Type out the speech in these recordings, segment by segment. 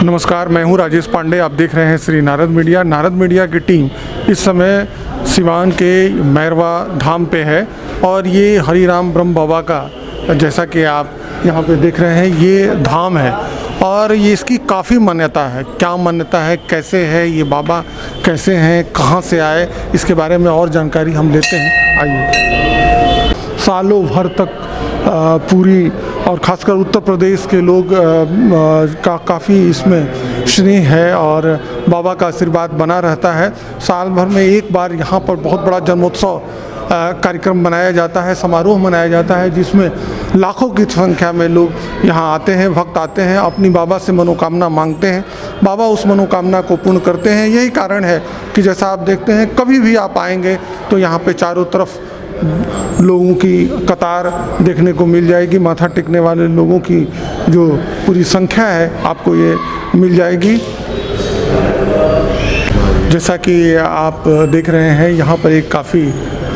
नमस्कार, मैं हूं राजेश पांडे। आप देख रहे हैं श्री नारद मीडिया। नारद मीडिया की टीम इस समय सिवान के मैरवा धाम पे है और ये हरिराम ब्रह्म बाबा का, जैसा कि आप यहाँ पे देख रहे हैं, ये धाम है और ये इसकी काफ़ी मान्यता है। क्या मान्यता है, कैसे है ये बाबा, कैसे हैं, कहाँ से आए, इसके बारे में और जानकारी हम लेते हैं। आइए। सालों भर तक पूरी और ख़ासकर उत्तर प्रदेश के लोग का काफ़ी इसमें स्नेह है और बाबा का आशीर्वाद बना रहता है। साल भर में एक बार यहाँ पर बहुत बड़ा जन्मोत्सव कार्यक्रम मनाया जाता है, समारोह मनाया जाता है, जिसमें लाखों की संख्या में लोग यहाँ आते हैं, भक्त आते हैं, अपनी बाबा से मनोकामना मांगते हैं। बाबा उस मनोकामना को पूर्ण करते हैं। यही कारण है कि जैसा आप देखते हैं, कभी भी आप आएंगे तो यहाँ पे चारों तरफ लोगों की कतार देखने को मिल जाएगी। माथा टेकने वाले लोगों की जो पूरी संख्या है आपको ये मिल जाएगी। जैसा कि आप देख रहे हैं, यहाँ पर एक काफ़ी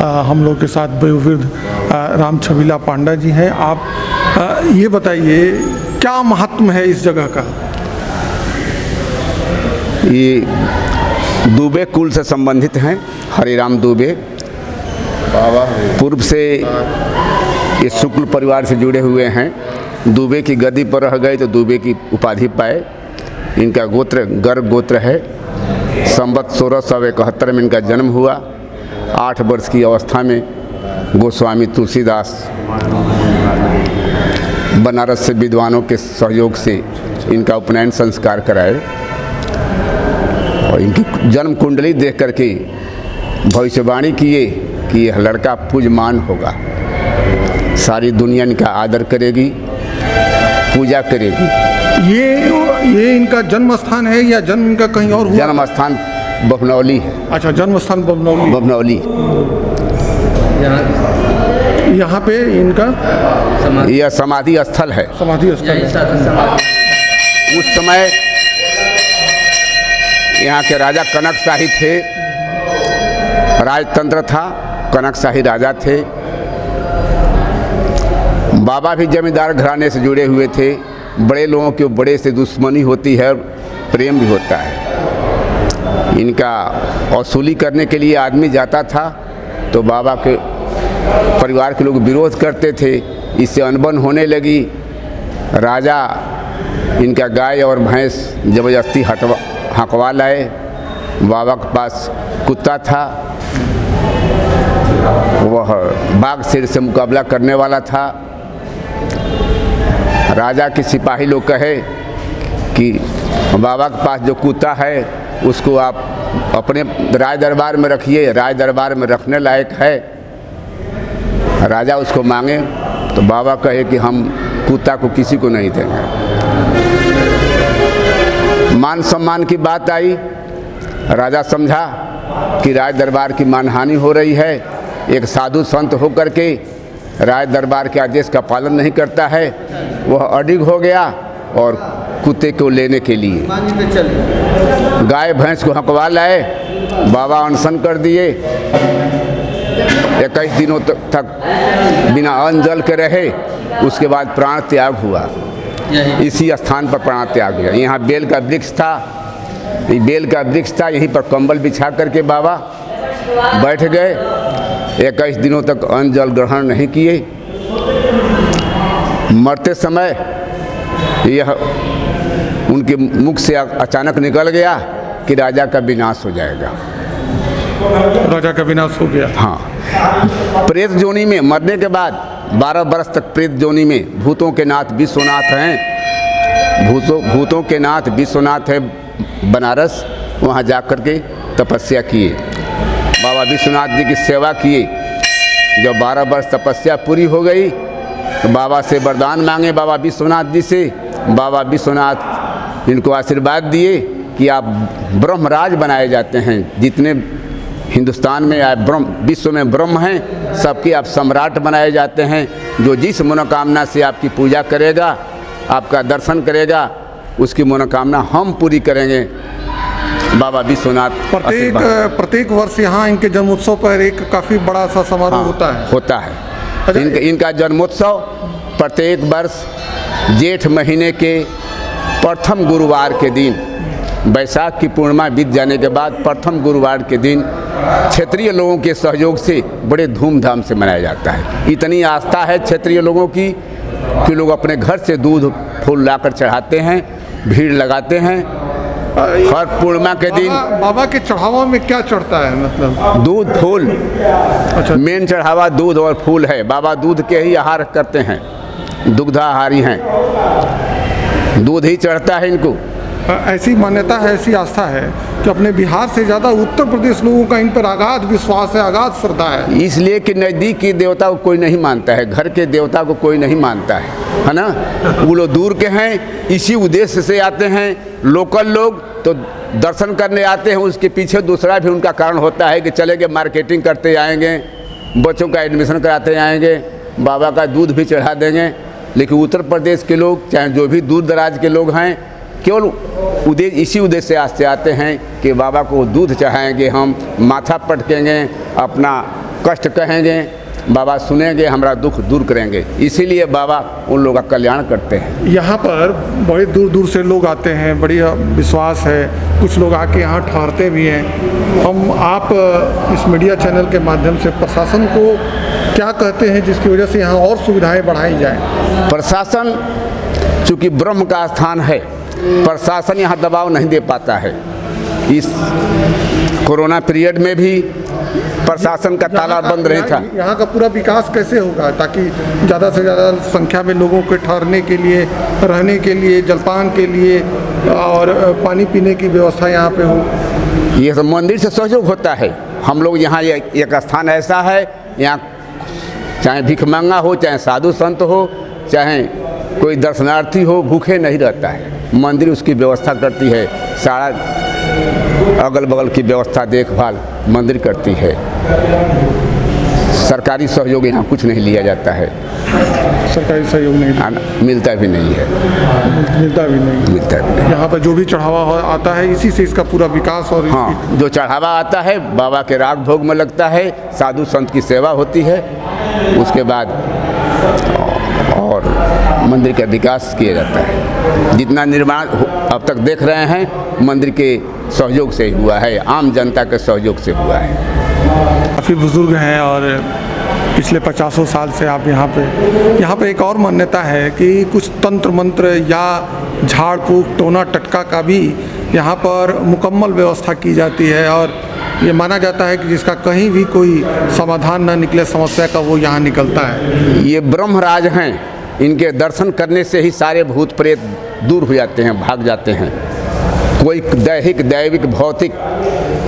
हम लोग के साथ वयोवृद्ध राम छबीला पांडा जी हैं। आप ये बताइए, क्या महत्व है इस जगह का? ये दुबे कुल से संबंधित हैं। हरिराम दुबे पूर्व से ये शुक्ल परिवार से जुड़े हुए हैं। दुबे की गद्दी पर रह गए तो दुबे की उपाधि पाए। इनका गोत्र गर्ग गोत्र है। संवत 1671 में इनका जन्म हुआ। 8 वर्ष की अवस्था में गोस्वामी तुलसीदास बनारस से विद्वानों के सहयोग से इनका उपनयन संस्कार कराए और इनकी जन्म कुंडली देख करके भविष्यवाणी किए कि यह लड़का पूजमान होगा, सारी दुनिया इनका आदर करेगी, पूजा करेगी। ये इनका जन्म स्थान है या जन्म इनका कहीं और हुआ? जन्म स्थान बभनौली है। अच्छा, जन्म स्थान बभनौली। यहाँ पे इनका यह समाधि स्थल है। समाधि स्थल। उस समय यहाँ के राजा कनक शाही थे, राजतंत्र था, कनक शाही राजा थे। बाबा भी जमींदार घराने से जुड़े हुए थे। बड़े लोगों के बड़े से दुश्मनी होती है, प्रेम भी होता है। इनका वसूली करने के लिए आदमी जाता था तो बाबा के परिवार के लोग विरोध करते थे। इससे अनबन होने लगी। राजा इनका गाय और भैंस ज़बरदस्ती हकवा लाए। बाबा के पास कुत्ता था, वह बाघ शेर से मुकाबला करने वाला था। राजा के सिपाही लोग कहे कि बाबा के पास जो कुत्ता है उसको आप अपने राज दरबार में रखिए, राज दरबार में रखने लायक है। राजा उसको मांगे तो बाबा कहे कि हम कुत्ता को किसी को नहीं देंगे। मान सम्मान की बात आई। राजा समझा कि राज दरबार की मानहानि हो रही है। एक साधु संत होकर के राज दरबार के आदेश का पालन नहीं करता है। वह अडिग हो गया और कुत्ते को लेने के लिए गाय भैंस को हकवा लाए। बाबा अनशन कर दिए। 21 दिनों तक बिना अन्न जल के रहे। उसके बाद प्राण त्याग हुआ। इसी स्थान पर प्राण त्याग हुआ। यहाँ बेल का वृक्ष था। बेल का वृक्ष था, यहीं पर कंबल बिछा करके बाबा बैठ गए। 21 दिनों तक अन्न जल ग्रहण नहीं किए। मरते समय यह उनके मुख से अचानक निकल गया कि राजा का विनाश हो जाएगा। राजा का विनाश हो गया। हाँ। प्रेत जोनी में मरने के बाद 12 वर्ष तक प्रेत जोनी में भूतों के नाथ विश्वनाथ हैं। भूतों के नाथ विश्वनाथ है बनारस। वहाँ जा कर के तपस्या किए, बाबा विश्वनाथ जी की सेवा किए। जब 12 वर्ष तपस्या पूरी हो गई तो बाबा से वरदान मांगे, बाबा विश्वनाथ जी से। बाबा विश्वनाथ इनको आशीर्वाद दिए कि आप ब्रह्मराज बनाए जाते हैं। जितने हिंदुस्तान में या विश्व में ब्रह्म हैं, सबके आप सम्राट बनाए जाते हैं। जो जिस मनोकामना से आपकी पूजा करेगा, आपका दर्शन करेगा, उसकी मनोकामना हम पूरी करेंगे। बाबा विश्वनाथ प्रत्येक वर्ष यहाँ इनके जन्मोत्सव पर एक काफ़ी बड़ा सा समारोह होता है। इनका जन्मोत्सव प्रत्येक वर्ष जेठ महीने के प्रथम गुरुवार के दिन, बैसाख की पूर्णिमा बीत जाने के बाद प्रथम गुरुवार के दिन क्षेत्रीय लोगों के सहयोग से बड़े धूमधाम से मनाया जाता है। इतनी आस्था है क्षेत्रीय लोगों की कि लोग अपने घर से दूध फूल लाकर चढ़ाते हैं, भीड़ लगाते हैं। हर पूर्णिमा के दिन बाबा के चढ़ावा में क्या चढ़ता है? मतलब दूध फूल, अच्छा, मेन चढ़ावा दूध और फूल है। बाबा दूध के ही आहार करते हैं, दुग्धाहारी हैं, दूध ही चढ़ता है इनको। ऐसी मान्यता है, ऐसी आस्था है कि अपने बिहार से ज़्यादा उत्तर प्रदेश लोगों का इन पर अगाध विश्वास है, अगाध श्रद्धा है। इसलिए कि नज़दीक की देवता को कोई नहीं मानता है, घर के देवता को कोई नहीं मानता है ना। वो लोग दूर के हैं, इसी उद्देश्य से आते हैं। लोकल लोग तो दर्शन करने आते हैं, उसके पीछे दूसरा भी उनका कारण होता है कि चलेंगे मार्केटिंग करते आएंगे, बच्चों का एडमिशन कराते आएंगे, बाबा का दूध भी चढ़ा देंगे। लेकिन उत्तर प्रदेश के लोग, चाहे जो भी दूर दराज के लोग हैं, केवल इसी उद्देश्य से आते हैं कि बाबा को दूध चढ़ाएंगे, हम माथा पटकेंगे, अपना कष्ट कहेंगे, बाबा सुनेंगे, हमारा दुख दूर करेंगे। इसीलिए बाबा उन लोगों का कल्याण करते हैं। यहाँ पर बड़े दूर दूर से लोग आते हैं, बड़ी विश्वास है, कुछ लोग आके यहाँ ठहरते भी हैं। आप इस मीडिया चैनल के माध्यम से प्रशासन को क्या कहते हैं जिसकी वजह से यहाँ और सुविधाएं बढ़ाई जाएं? प्रशासन चूँकि ब्रह्म का स्थान है, प्रशासन यहाँ दबाव नहीं दे पाता है। इस कोरोना पीरियड में भी प्रशासन का ताला बंद नहीं था। यहाँ का पूरा विकास कैसे होगा ताकि ज़्यादा से ज़्यादा संख्या में लोगों के ठहरने के लिए, रहने के लिए, जलपान के लिए और पानी पीने की व्यवस्था यहाँ पे हो? ये सब मंदिर से सहयोग होता है। हम लोग यहाँ एक स्थान ऐसा है, यहाँ चाहे भिखमंगा हो, चाहे साधु संत हो, चाहे कोई दर्शनार्थी हो, भूखे नहीं रहता है। मंदिर उसकी व्यवस्था करती है, सारा अगल बगल की व्यवस्था देखभाल मंदिर करती है। सरकारी सहयोग यहाँ कुछ नहीं लिया जाता है, सरकारी सहयोग नहीं मिलता भी नहीं है, मिलता भी नहीं। यहाँ पर जो भी चढ़ावा आता है इसी से इसका पूरा विकास और हाँ, जो चढ़ावा आता है बाबा के राग भोग में लगता है, साधु संत की सेवा होती है, उसके बाद और मंदिर का विकास किया जाता है। जितना निर्माण अब तक देख रहे हैं मंदिर के सहयोग से हुआ है, आम जनता के सहयोग से हुआ है। काफ़ी बुजुर्ग हैं और पिछले 50 साल से आप यहाँ पे एक और मान्यता है कि कुछ तंत्र मंत्र या झाड़ फूक टोना टटका का भी यहाँ पर मुकम्मल व्यवस्था की जाती है और ये माना जाता है कि जिसका कहीं भी कोई समाधान न निकले समस्या का, वो यहाँ निकलता है। ये ब्रह्मराज हैं, इनके दर्शन करने से ही सारे भूत प्रेत दूर हो जाते हैं, भाग जाते हैं। कोई दैहिक दैविक भौतिक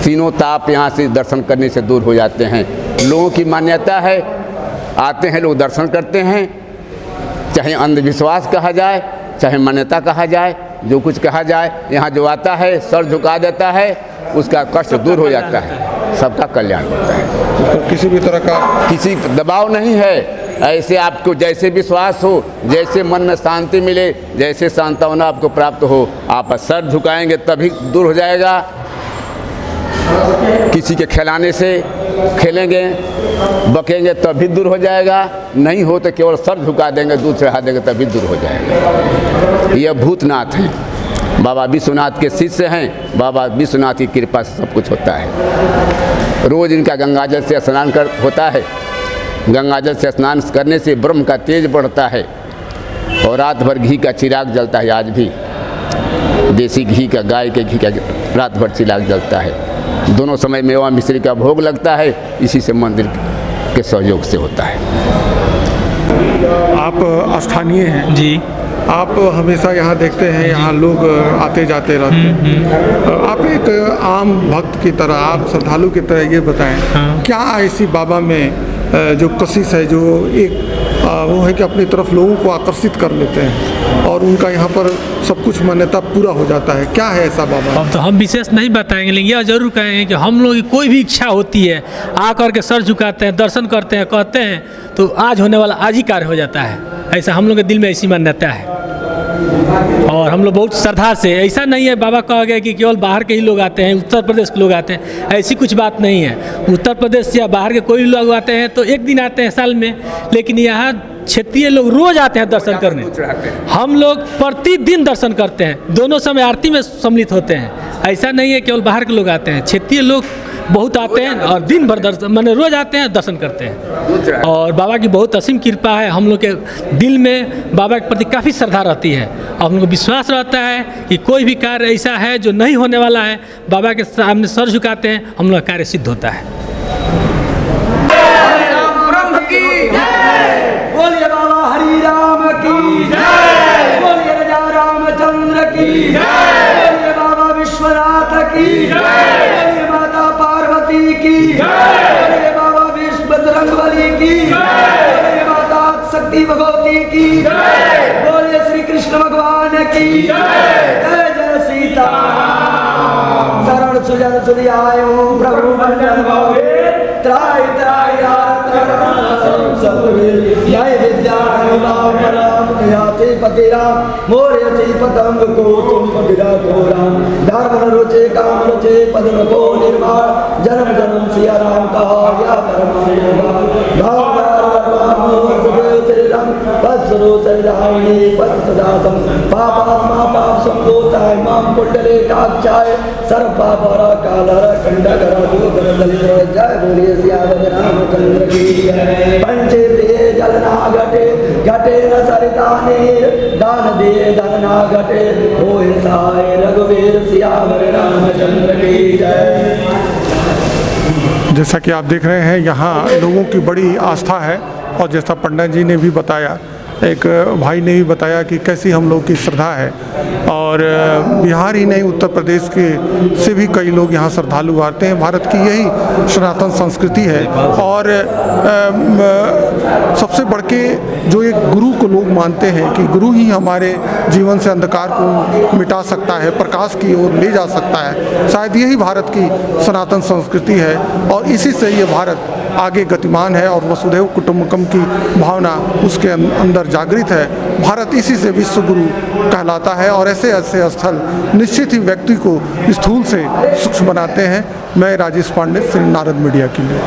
तीनों ताप यहाँ से दर्शन करने से दूर हो जाते हैं। लोगों की मान्यता है, आते हैं लोग दर्शन करते हैं, चाहे अंधविश्वास कहा जाए, चाहे मान्यता कहा जाए, जो कुछ कहा जाए, यहाँ जो आता है सर झुका देता है, उसका कष्ट दूर हो जाता है, सबका कल्याण होता है। तो किसी भी तरह का किसी दबाव नहीं है। ऐसे आपको जैसे विश्वास हो, जैसे मन में शांति मिले, जैसे सांत्वना आपको प्राप्त हो, आप सर झुकाएंगे तभी दूर हो जाएगा। किसी के खिलाने से खेलेंगे बकेंगे तभी दूर हो जाएगा, नहीं हो तो केवल सर झुका देंगे, दूध चढ़ा देंगे तभी दूर हो जाएगा। ये भूतनाथ हैं, बाबा विश्वनाथ के शिष्य हैं। बाबा विश्वनाथ की कृपा से सब कुछ होता है। रोज़ इनका गंगाजल से स्नान होता है। गंगाजल से स्नान करने से ब्रह्म का तेज बढ़ता है और रात भर घी का चिराग जलता है। आज भी देसी घी का, गाय के घी का रात भर चिराग जलता है। दोनों समय मेवा मिश्री का भोग लगता है, इसी से मंदिर के सहयोग से होता है। आप स्थानीय हैं जी, आप हमेशा यहाँ देखते हैं, यहाँ लोग आते जाते रहते हैं। आप एक आम भक्त की तरह, आप श्रद्धालु की तरह ये बताएं, क्या ऐसी बाबा में जो कशिश है, जो एक वो है कि अपनी तरफ लोगों को आकर्षित कर लेते हैं और उनका यहाँ पर सब कुछ मान्यता पूरा हो जाता है? क्या है ऐसा बाबा? अब तो हम विशेष नहीं बताएंगे, लेकिन यह जरूर कहेंगे कि हम लोग की कोई भी इच्छा होती है, आकर के सर झुकाते हैं, दर्शन करते हैं, कहते हैं तो आज होने वाला आज ही कार्य हो जाता है। ऐसा हम लोग के दिल में ऐसी मान्यता है और हम लोग बहुत श्रद्धा से, ऐसा नहीं है बाबा कहा गया कि केवल बाहर के ही लोग आते हैं, उत्तर प्रदेश के लोग आते हैं, ऐसी कुछ बात नहीं है। उत्तर प्रदेश या बाहर के कोई लोग आते हैं तो एक दिन आते हैं साल में, लेकिन यहाँ क्षेत्रीय लोग रोज आते हैं दर्शन करने। हम लोग प्रतिदिन दर्शन करते हैं, दोनों समय आरती में सम्मिलित होते हैं। ऐसा नहीं है केवल बाहर के लोग आते हैं, क्षेत्रीय लोग बहुत आते हैं और दिन भर दर्शन माने रोज आते हैं दर्शन करते हैं। और बाबा की बहुत असीम कृपा है, हम लोग के दिल में बाबा के प्रति काफ़ी श्रद्धा रहती है और हम लोग को विश्वास रहता है कि कोई भी कार्य ऐसा है जो नहीं होने वाला है, बाबा के सामने सर झुकाते हैं, हम लोग का कार्य सिद्ध होता है। बोलिए बाबा हरि राम की जय, बोलिए राजा रामचंद्र की जय, बोलिए बाबा विश्वनाथ की जय, बोलिए माता पार्वती की जय, बोलिए बाबा विष्णु बजरंगबली की जय, बोलिए माता शक्ति भगवती की जय, बोलिए श्री कृष्ण भगवान की जय, जय जय सीता शरण सुजन सुधियायो प्रभु मंडल भावे त्राय त्राय जय विद्याराम याति पतिराम मोर्यति पतंग को तुम पगिरा गोरा धर्म रुचे काम रुचे पद्म को निर्माण जन्म जन्म सिया राम का या जय बोलिए सियावर रामचंद्र की जय। पंचे प्रिय जलना घटे घटे न सरिताने दान दिए धन ना घटे होए सहाय रघुवीर सियावर रामचंद्र की जय। जैसा कि आप देख रहे हैं यहाँ लोगों की बड़ी आस्था है और जैसा पंडित जी ने भी बताया, एक भाई ने भी बताया कि कैसी हम लोग की श्रद्धा है। और बिहार ही नहीं उत्तर प्रदेश के से भी कई लोग यहाँ श्रद्धालु आते हैं। भारत की यही सनातन संस्कृति है और सबसे बढ़ के जो एक गुरु को लोग मानते हैं कि गुरु ही हमारे जीवन से अंधकार को मिटा सकता है, प्रकाश की ओर ले जा सकता है, शायद यही भारत की सनातन संस्कृति है और इसी से ये भारत आगे गतिमान है और वसुधैव कुटुंबकम की भावना उसके अंदर जागृत है। भारत इसी से विश्व गुरु कहलाता है और ऐसे ऐसे स्थल निश्चित ही व्यक्ति को स्थूल से सूक्ष्म बनाते हैं। मैं राजेश पांडे, श्री नारद मीडिया के लिए।